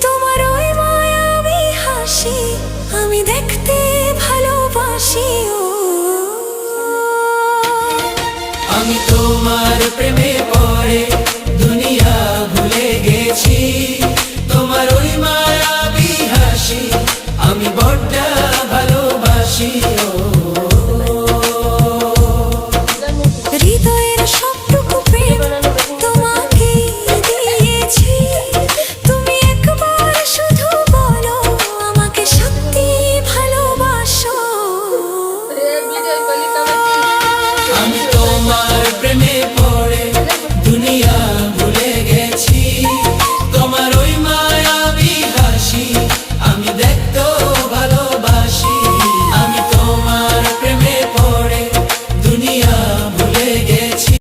তোমার ওই মায়াবী হাসি আমি দেখতে ভালোবাসি। আমি তোমার প্রেমে পড়ে